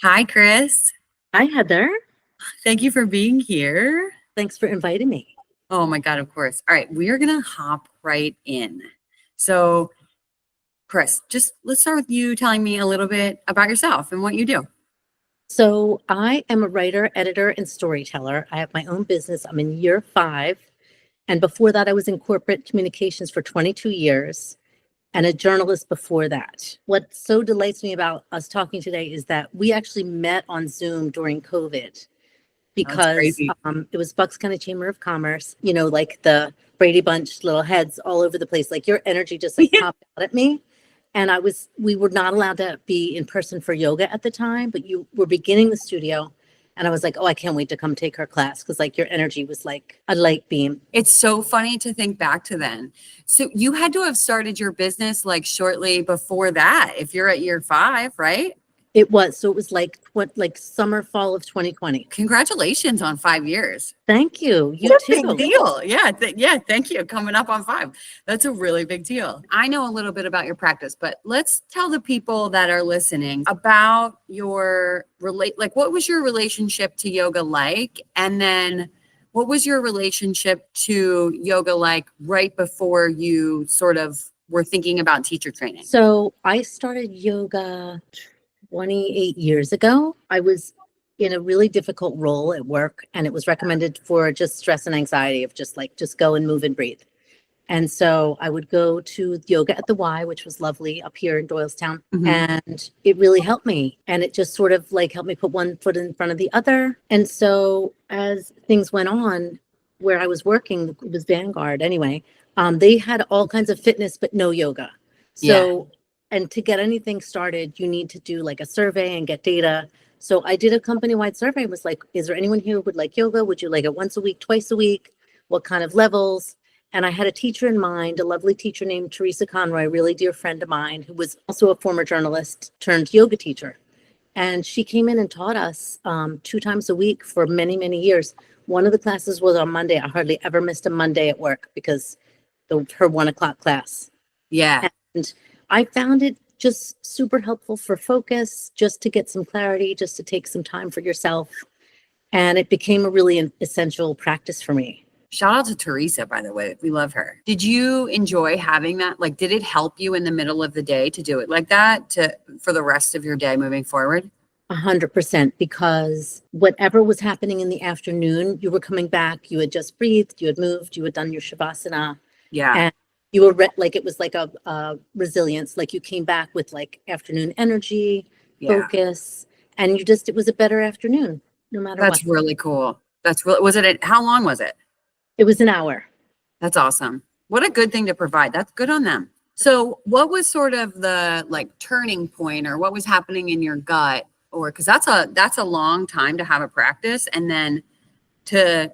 Hi, Chris. Hi, Heather. Thank you for being here. Thanks for inviting me. Oh my God, of course. All right, we are going to hop right in. So, Chris, just let's start with you telling me a little bit about yourself and what you do. So, I am a writer, editor, and storyteller. I have my own business. I'm in year 5. And before that, I was in corporate communications for 22 years and a journalist before that. What so delights me about us talking today is that we actually met on Zoom during COVID That's because crazy. it was Bucks County Chamber of Commerce, like the Brady Bunch little heads all over the place. Like your energy just like popped out at me. And we were not allowed to be in person for yoga at the time, but you were beginning the studio. And I was like, oh, I can't wait to come take her class because like your energy was like a light beam. It's so funny to think back to then. So, you had to have started your business like shortly before that, if you're at year 5, right? It was. So it was like like summer, fall of 2020. Congratulations on 5 years. Thank you. What You a big too. deal. Yeah. Thank you. Coming up on 5. That's a really big deal. I know a little bit about your practice, but let's tell the people that are listening about like what was your relationship to yoga like? And then what was your relationship to yoga like right before you sort of were thinking about teacher training? So I started yoga 28 years ago. I was in a really difficult role at work, and it was recommended for just stress and anxiety of just go and move and breathe. And so I would go to yoga at the Y, which was lovely up here in Doylestown. Mhm. And it really helped me. And it just sort of like helped me put one foot in front of the other. And so as things went on, where I was working, it was Vanguard anyway, they had all kinds of fitness, but no yoga. Yeah. So, and to get anything started, you need to do like a survey and get data. So I did a company-wide survey. It was like, is there anyone here who would like yoga? Would you like it once a week, twice a week? What kind of levels? And I had a teacher in mind, a lovely teacher named Teresa Conroy, a really dear friend of mine, who was also a former journalist turned yoga teacher. And she came in and taught us 2 times a week for many, many years. One of the classes was on Monday. I hardly ever missed a Monday at work because her 1 o'clock class. Yeah. And I found it just super helpful for focus, just to get some clarity, just to take some time for yourself. And it became a really essential practice for me. Shout out to Teresa, by the way. We love her. Did you enjoy having that? Like, did it help you in the middle of the day to do it like that for the rest of your day moving forward? 100%, because whatever was happening in the afternoon, you were coming back, you had just breathed, you had moved, you had done your shavasana, Yeah. and you were like, it was like a resilience, like you came back with like afternoon energy, Yeah. focus, and it was a better afternoon, no matter what. That's really cool. How long was it? It was an hour. That's awesome. What a good thing to provide. That's good on them. So, what was sort of the like turning point, or what was happening in your gut? Or because that's a long time to have a practice, and then to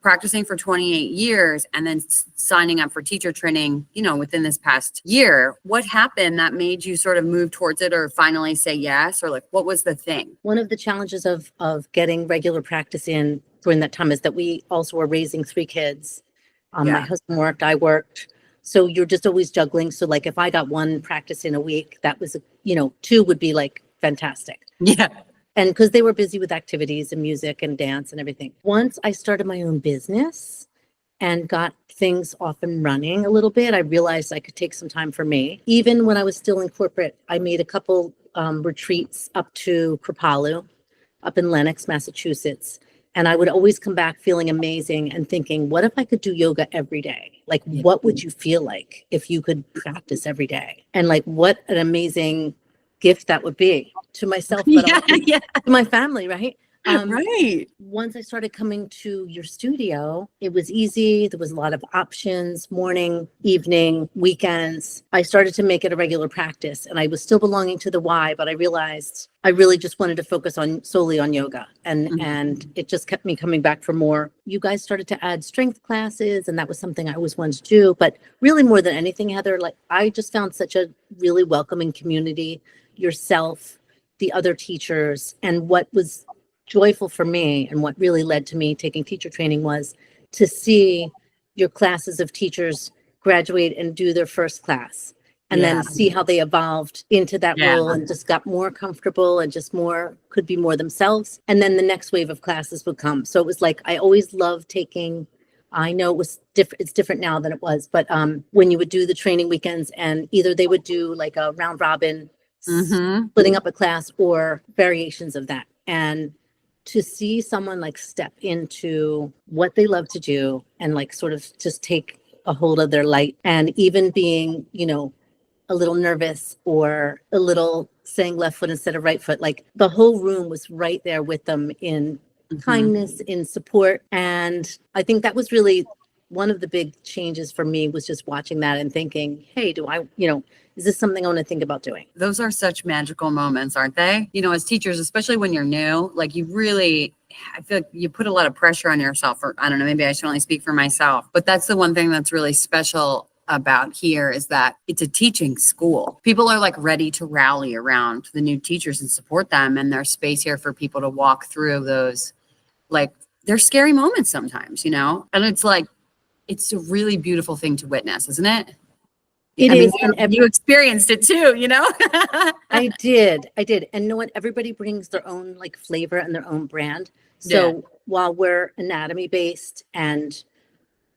practicing for 28 years and then signing up for teacher training within this past year. What happened that made you sort of move towards it, or finally say yes, or like what was the thing? One of the challenges of getting regular practice in during that time is that we also were raising 3 kids. My Yeah. husband worked, I worked. So you're just always juggling. So like if I got one practice in a week, that was, 2 would be like fantastic. Yeah. And because they were busy with activities and music and dance and everything. Once I started my own business and got things off and running a little bit, I realized I could take some time for me. Even when I was still in corporate, I made a couple retreats up to Kripalu, up in Lenox, Massachusetts. And I would always come back feeling amazing and thinking, what if I could do yoga every day? Like, Yeah. what would you feel like if you could practice every day? And like, what an amazing gift that would be to myself, but Yeah. also Yeah. to my family, right? Right. Once I started coming to your studio, it was easy. There was a lot of options, morning, evening, weekends. I started to make it a regular practice, and I was still belonging to the Y, but I realized I really just wanted to focus on solely on yoga. And it just kept me coming back for more. You guys started to add strength classes, and that was something I always wanted to do. But really more than anything, Heather, like I just found such a really welcoming community, yourself, the other teachers, and what was joyful for me and what really led to me taking teacher training was to see your classes of teachers graduate and do their first class and Yeah. then see how they evolved into that Yeah. role and just got more comfortable and just could be more themselves. And then the next wave of classes would come. So it was like, I always loved taking, I know it was different, it's different now than it was, but when you would do the training weekends and either they would do like a round robin, Mm-hmm. splitting up a class or variations of that. And to see someone like step into what they love to do and like sort of just take a hold of their light, and even being, a little nervous or a little saying left foot instead of right foot, like the whole room was right there with them in kindness, in support. And I think that was really one of the big changes for me, was just watching that and thinking, hey, is this something I want to think about doing? Those are such magical moments, aren't they? As teachers, especially when you're new, like I feel like you put a lot of pressure on yourself, or I don't know, maybe I should only speak for myself, but that's the one thing that's really special about here, is that it's a teaching school. People are like ready to rally around the new teachers and support them, and there's space here for people to walk through those, like, they're scary moments sometimes, and it's like, it's a really beautiful thing to witness, isn't it? It I mean, is, and you experienced it too, I did. And know what? Everybody brings their own like flavor and their own brand. So Yeah. while we're anatomy based and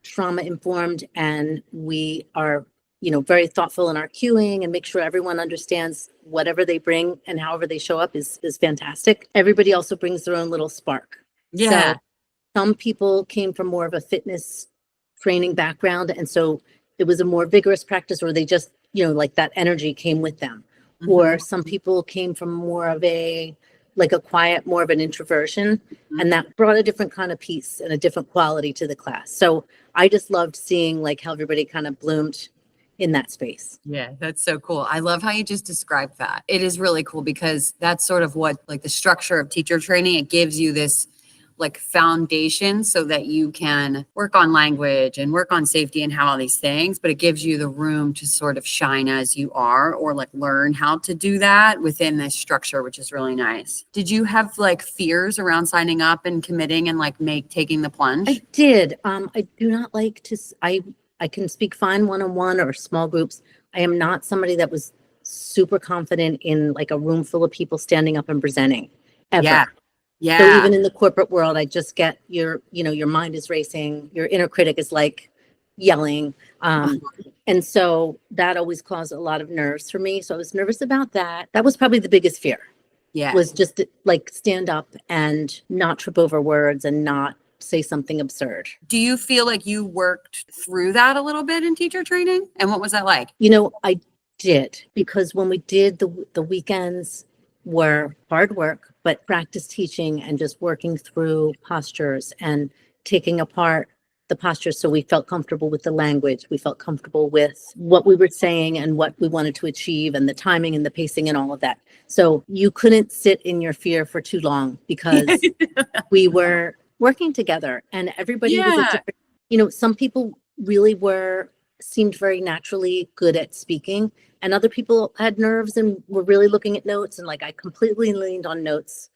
trauma informed, and we are, very thoughtful in our cueing and make sure everyone understands whatever they bring and however they show up is fantastic. Everybody also brings their own little spark. Yeah. So some people came from more of a fitness training background, and so it was a more vigorous practice, or they just, like that energy came with them. Or some people came from more of a quiet, more of an introversion, and that brought a different kind of peace and a different quality to the class. So I just loved seeing like how everybody kind of bloomed in that space. Yeah, that's so cool. I love how you just described that. It is really cool because that's sort of what, like, the structure of teacher training, it gives you this like foundation so that you can work on language and work on safety and how all these things, but it gives you the room to sort of shine as you are, or like learn how to do that within this structure, which is really nice. Did you have like fears around signing up and committing and like taking the plunge? I did. I do not like to, I can speak fine one-on-one or small groups. I am not somebody that was super confident in like a room full of people standing up and presenting ever. Yeah. Yeah. So even in the corporate world, I just get your mind is racing. Your inner critic is like yelling. And so that always caused a lot of nerves for me. So I was nervous about that. That was probably the biggest fear. Yeah. Was just like stand up and not trip over words and not say something absurd. Do you feel like you worked through that a little bit in teacher training? And what was that like? I did, because when we did the weekends were hard work, but practice teaching and just working through postures and taking apart the postures so we felt comfortable with the language. We felt comfortable with what we were saying and what we wanted to achieve and the timing and the pacing and all of that. So you couldn't sit in your fear for too long, because we were working together and everybody was a different, some people really seemed very naturally good at speaking, and other people had nerves and were really looking at notes, and like I completely leaned on notes,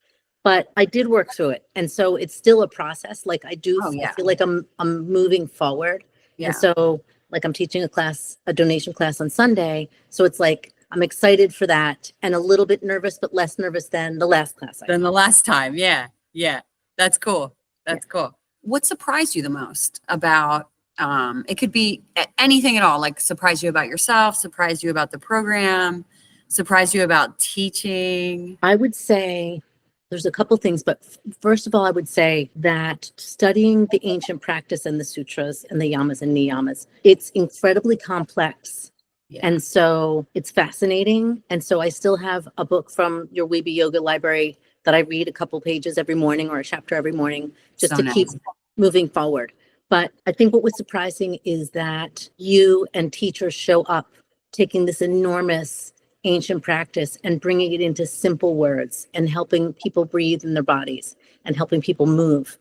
but I did work through it. And so it's still a process. Like I feel like I'm moving forward. Yeah. And so like I'm teaching a donation class on Sunday. So it's like I'm excited for that and a little bit nervous, but less nervous than the last class. Than the last time. Yeah. Yeah. That's cool. That's cool. What surprised you the most about, it could be anything at all, like surprised you about yourself, surprised you about the program, surprised you about teaching? I would say there's a couple things, but first of all, I would say that studying the ancient practice and the sutras and the yamas and niyamas, it's incredibly complex. Yeah. And so it's fascinating. And so I still have a book from your Weeby Yoga library that I read a couple pages every morning or a chapter every morning just So to keep moving forward. But I think what was surprising is that you and teachers show up taking this enormous ancient practice and bringing it into simple words and helping people breathe in their bodies and helping people move.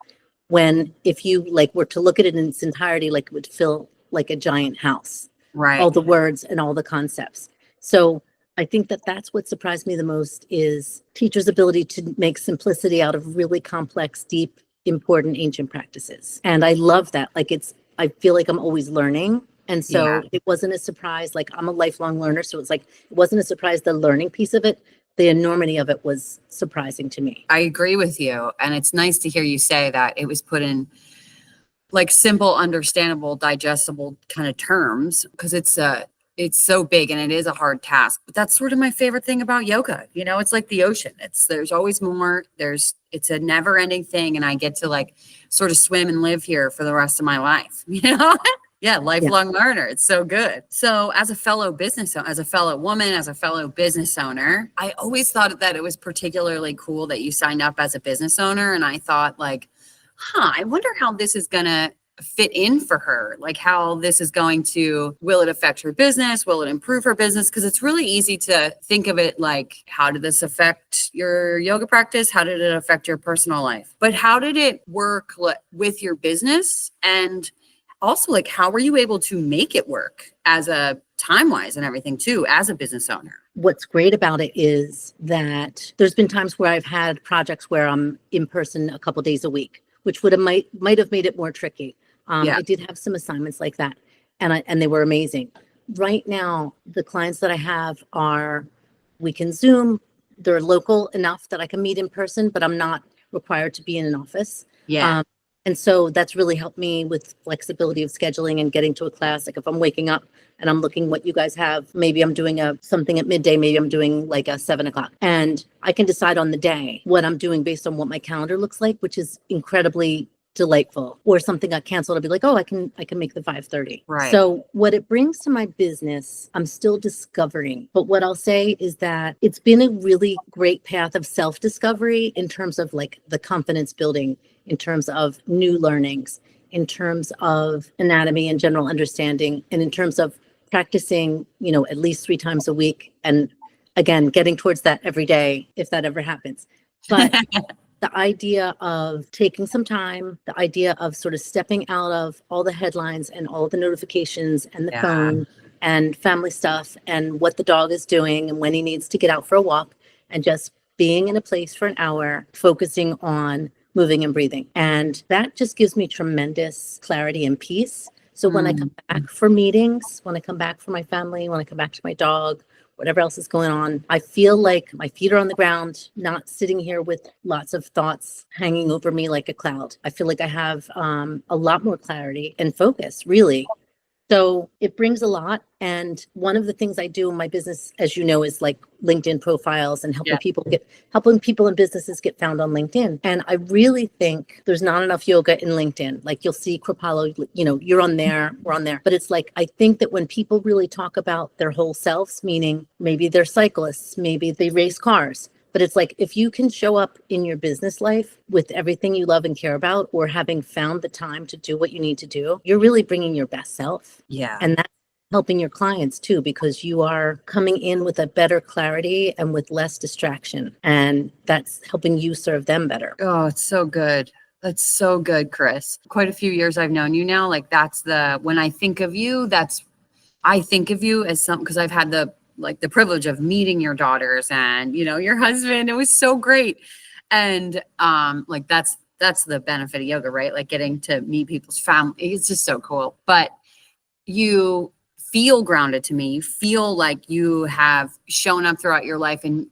When if you like were to look at it in its entirety, like it would feel like a giant house. Right. All the words and all the concepts. So I think that that's what surprised me the most, is teachers' ability to make simplicity out of really complex, deep, important ancient practices. And I love that. Like I feel like I'm always learning. And Yeah, so it wasn't a surprise. Like I'm a lifelong learner. So it's like, it wasn't a surprise. The learning piece of it, the enormity of it was surprising to me. I agree with you. And it's nice to hear you say that it was put in like simple, understandable, digestible kind of terms because it's so big and it is a hard task. But that's sort of my favorite thing about yoga. You know, it's like the ocean. There's always more. It's a never-ending thing, and I get to like sort of swim and live here for the rest of my life. You know? Yeah, Yeah. lifelong learner. It's so good. So, as a fellow as a fellow woman, as a fellow business owner, I always thought that it was particularly cool that you signed up as a business owner. And I thought, like, I wonder how this is going to fit in for her. Like, how this is going to, will it affect her business? Will it improve her business? Because it's really easy to think of it like, how did this affect your yoga practice? How did it affect your personal life? But how did it work with your business? And also, like, how were you able to make it work as a time-wise and everything too, as a business owner? What's great about it is that there's been times where I've had projects where I'm in person a couple days a week, which might have made it more tricky. Yeah. I did have some assignments like that, and they were amazing. Right now, the clients that I have we can Zoom. They're local enough that I can meet in person, but I'm not required to be in an office. Yeah. And so that's really helped me with flexibility of scheduling and getting to a class. Like if I'm waking up and I'm looking what you guys have, maybe I'm doing something at midday, maybe I'm doing like a 7 o'clock. And I can decide on the day what I'm doing based on what my calendar looks like, which is incredibly delightful. Or something got canceled, I'll be like, oh, I can make the 5:30. Right. So what it brings to my business, I'm still discovering. But what I'll say is that it's been a really great path of self-discovery in terms of like the confidence building, in terms of new learnings, in terms of anatomy and general understanding, and in terms of practicing, at least 3 times a week. And again, getting towards that every day, if that ever happens. But the idea of taking some time, the idea of sort of stepping out of all the headlines and all the notifications and the Yeah. phone and family stuff and what the dog is doing and when he needs to get out for a walk, and just being in a place for an hour, focusing on moving and breathing. And that just gives me tremendous clarity and peace. So when I come back for meetings, when I come back for my family, when I come back to my dog, whatever else is going on, I feel like my feet are on the ground, not sitting here with lots of thoughts hanging over me like a cloud. I feel like I have a lot more clarity and focus, really. So it brings a lot. And one of the things I do in my business, as you know, is like LinkedIn profiles and helping people and businesses get found on LinkedIn. And I really think there's not enough yoga in LinkedIn. Like you'll see Kripalu, you're on there, we're on there. But it's like, I think that when people really talk about their whole selves, meaning maybe they're cyclists, maybe they race cars, but it's like, if you can show up in your business life with everything you love and care about, or having found the time to do what you need to do, you're really bringing your best self. Yeah. And that's helping your clients too, because you are coming in with a better clarity and with less distraction. And that's helping you serve them better. Oh, it's so good. That's so good, Chris. Quite a few years I've known you now. Like when I think of you, I think of you as because I've had the privilege of meeting your daughters and, your husband. It was so great. And that's the benefit of yoga, right? Like getting to meet people's family. It's just so cool. But you feel grounded to me. You feel like you have shown up throughout your life and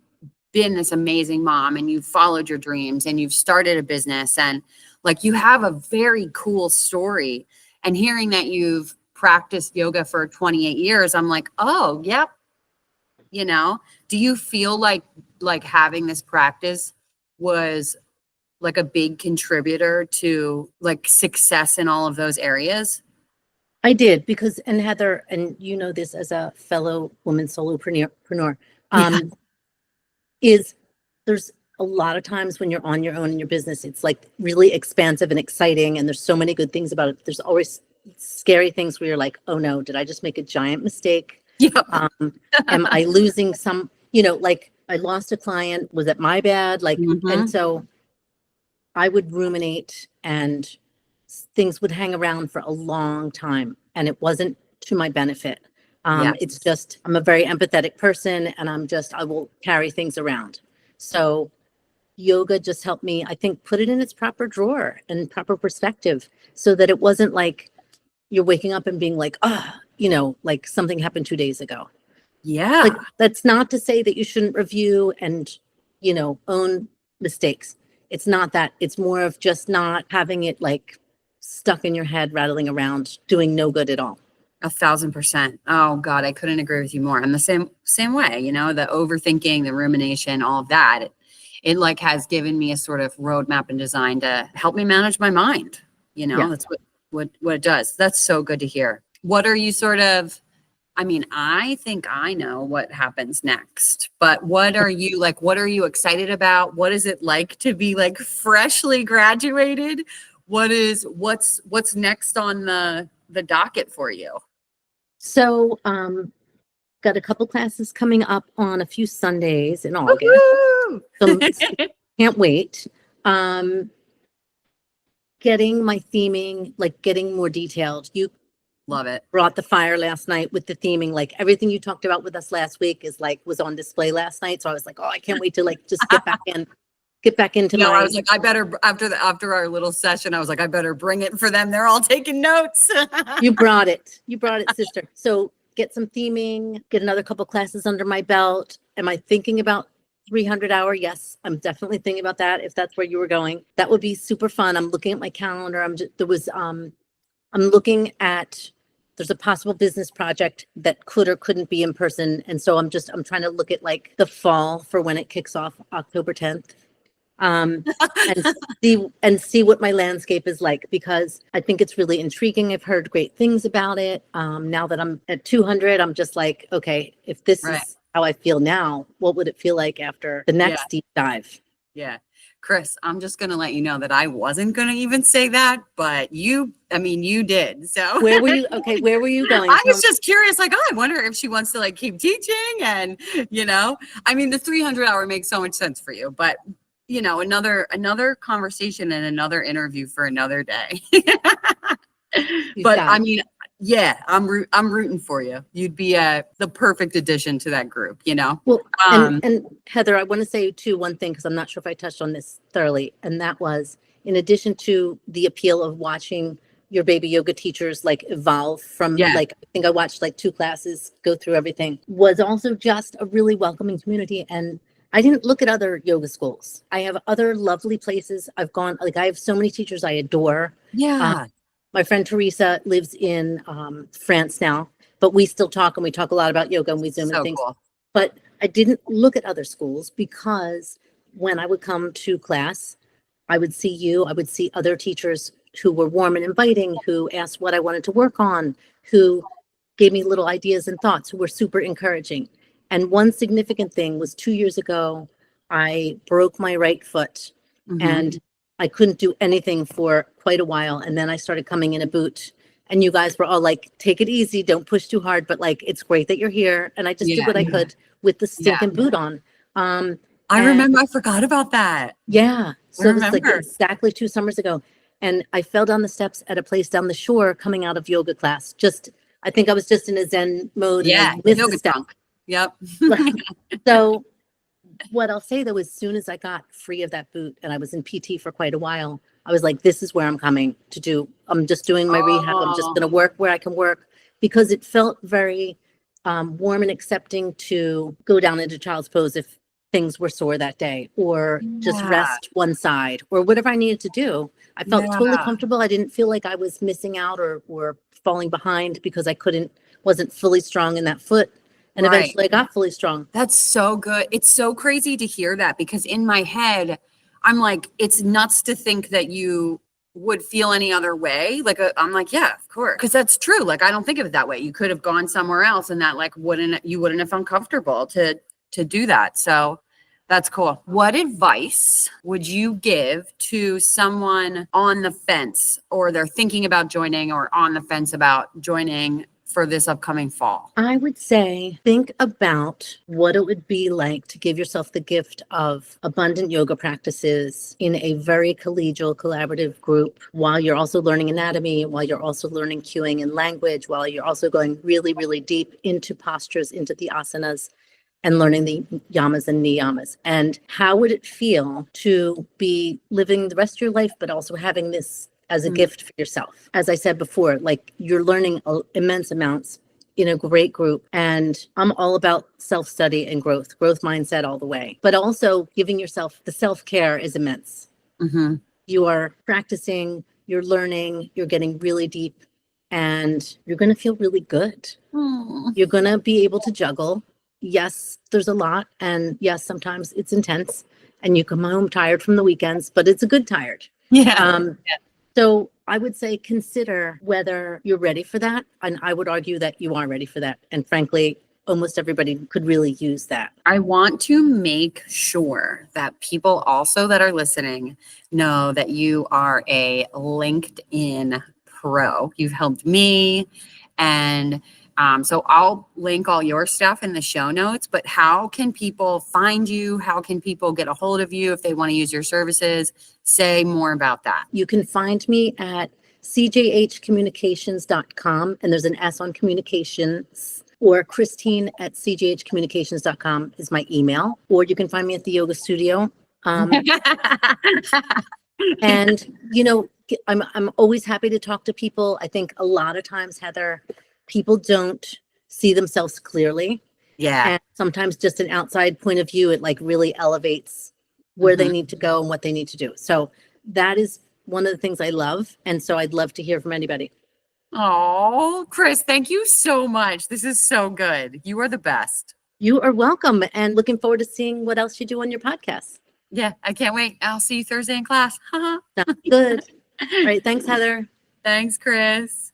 been this amazing mom, and you've followed your dreams and you've started a business, and like you have a very cool story. And hearing that you've practiced yoga for 28 years, I'm like, oh, yep. Do you feel like having this practice was like a big contributor to like success in all of those areas? I did, because, and Heather, and you know this as a fellow woman solopreneur, is there's a lot of times when you're on your own in your business, it's like really expansive and exciting, and there's so many good things about it. There's always scary things where you're like, oh no, did I just make a giant mistake? Yeah. Am I losing some, like I lost a client, was it my bad? Like, and so I would ruminate and things would hang around for a long time, and it wasn't to my benefit. Yes. It's just, I'm a very empathetic person, and I will carry things around. So yoga just helped me, I think, put it in its proper drawer and proper perspective, so that it wasn't like you're waking up and being like, like something happened 2 days ago. Yeah. Like, that's not to say that you shouldn't review and, own mistakes. It's not that. It's more of just not having it like stuck in your head, rattling around, doing no good at all. 1,000%. Oh God, I couldn't agree with you more. I'm the same way, the overthinking, the rumination, all of that. It like has given me a sort of roadmap and design to help me manage my mind. Yeah. That's what it does. That's so good to hear. What are you sort of, I think I know what happens next, but what are you excited about? What is it like to be like freshly graduated? What's next on the docket for you? So, got a couple classes coming up on a few Sundays in August. Woohoo! So can't wait. Getting my theming, like getting more detailed. You Love it. brought the fire last night with the theming, like everything you talked about with us last week was on display last night. So I was like, oh, I can't wait to like just get back into I was like, I better after our little session, I was like, I better bring it for them. They're all taking notes. You brought it, sister. So get some theming, get another couple classes under my belt. Am I thinking about 300-hour? Yes, I'm definitely thinking about that. If that's where you were going, that would be super fun. I'm looking at my calendar. I'm looking at, there's a possible business project that could or couldn't be in person. And so I'm trying to look at like the fall for when it kicks off October 10th. And see what my landscape is like, because I think it's really intriguing. I've heard great things about it. Now that I'm at 200, I'm just like, okay, if this is how I feel now, what would it feel like after the next deep dive? Yeah. Chris, I'm just going to let you know that I wasn't going to even say that, but you did. So where were you? Okay. Where were you going? I was just curious, like, oh, I wonder if she wants to like keep teaching and, the 300-hour makes so much sense for you, but another conversation and another interview for another day. But yeah, I'm rooting for you. You'd be the perfect addition to that group, Well, and Heather, I want to say too one thing, because I'm not sure if I touched on this thoroughly, and that was, in addition to the appeal of watching your baby yoga teachers like evolve from like, I think I watched like 2 classes go through everything, was also just a really welcoming community. And I didn't look at other yoga schools. I have other lovely places I've gone. Like, I have so many teachers I adore. Yeah. My friend Teresa lives in France now, but we still talk, and we talk a lot about yoga, and we Zoom and things. Cool. But I didn't look at other schools, because when I would come to class, I would see you, I would see other teachers who were warm and inviting, who asked what I wanted to work on, who gave me little ideas and thoughts, who were super encouraging. And one significant thing was 2 years ago, I broke my right foot, and I couldn't do anything for quite a while. And then I started coming in a boot, and you guys were all like, take it easy, don't push too hard, but like, it's great that you're here. And I just did what I could with the stinking boot on. I remember, I forgot about that. Yeah. So it was like exactly 2 summers ago. And I fell down the steps at a place down the shore coming out of yoga class. I think I was just in a Zen mode. Yeah. And I missed Yoga a step. drunk. Yep. So what I'll say though, as soon as I got free of that boot and I was in PT for quite a while, I was like, this is where I'm coming to do. I'm just doing my rehab. I'm just going to work where I can work, because it felt very warm and accepting to go down into child's pose if things were sore that day, or just rest one side, or whatever I needed to do. I felt totally comfortable. I didn't feel like I was missing out or falling behind because I wasn't fully strong in that foot. And eventually I got fully strong. That's so good. It's so crazy to hear that, because in my head, I'm like, it's nuts to think that you would feel any other way. Like, I'm like, yeah, of course. Because that's true. Like, I don't think of it that way. You could have gone somewhere else, and that like you wouldn't have felt comfortable to do that. So that's cool. What advice would you give to someone on the fence, or they're thinking about joining, or on the fence about joining for this upcoming fall? I would say, think about what it would be like to give yourself the gift of abundant yoga practices in a very collegial, collaborative group, while you're also learning anatomy, while you're also learning cueing and language, while you're also going really, really deep into postures, into the asanas, and learning the yamas and niyamas. And how would it feel to be living the rest of your life, but also having this as a gift for yourself? As I said before, like, you're learning immense amounts in a great group, and I'm all about self-study and growth mindset all the way. But also giving yourself the self-care is immense. Mm-hmm. You are practicing, you're learning, you're getting really deep, and you're going to feel really good. You're going to be able to juggle. Yes, there's a lot. And yes, sometimes it's intense and you come home tired from the weekends, but it's a good tired. Yeah. So I would say consider whether you're ready for that. And I would argue that you are ready for that. And frankly, almost everybody could really use that. I want to make sure that people also that are listening know that you are a LinkedIn pro. You've helped me. And so I'll link all your stuff in the show notes, but how can people find you? How can people get a hold of you if they want to use your services? Say more about that. You can find me at cjhcommunications.com, and there's an S on communications, or Christine at cjhcommunications.com is my email, or you can find me at the yoga studio. And, I'm always happy to talk to people. I think a lot of times, Heather, people don't see themselves clearly. Yeah. And sometimes just an outside point of view, it like really elevates where they need to go and what they need to do. So that is one of the things I love. And so I'd love to hear from anybody. Oh, Chris, thank you so much. This is so good. You are the best. You are welcome, and looking forward to seeing what else you do on your podcast. Yeah, I can't wait. I'll see you Thursday in class. Sounds good. All right. Thanks, Heather. Thanks, Chris.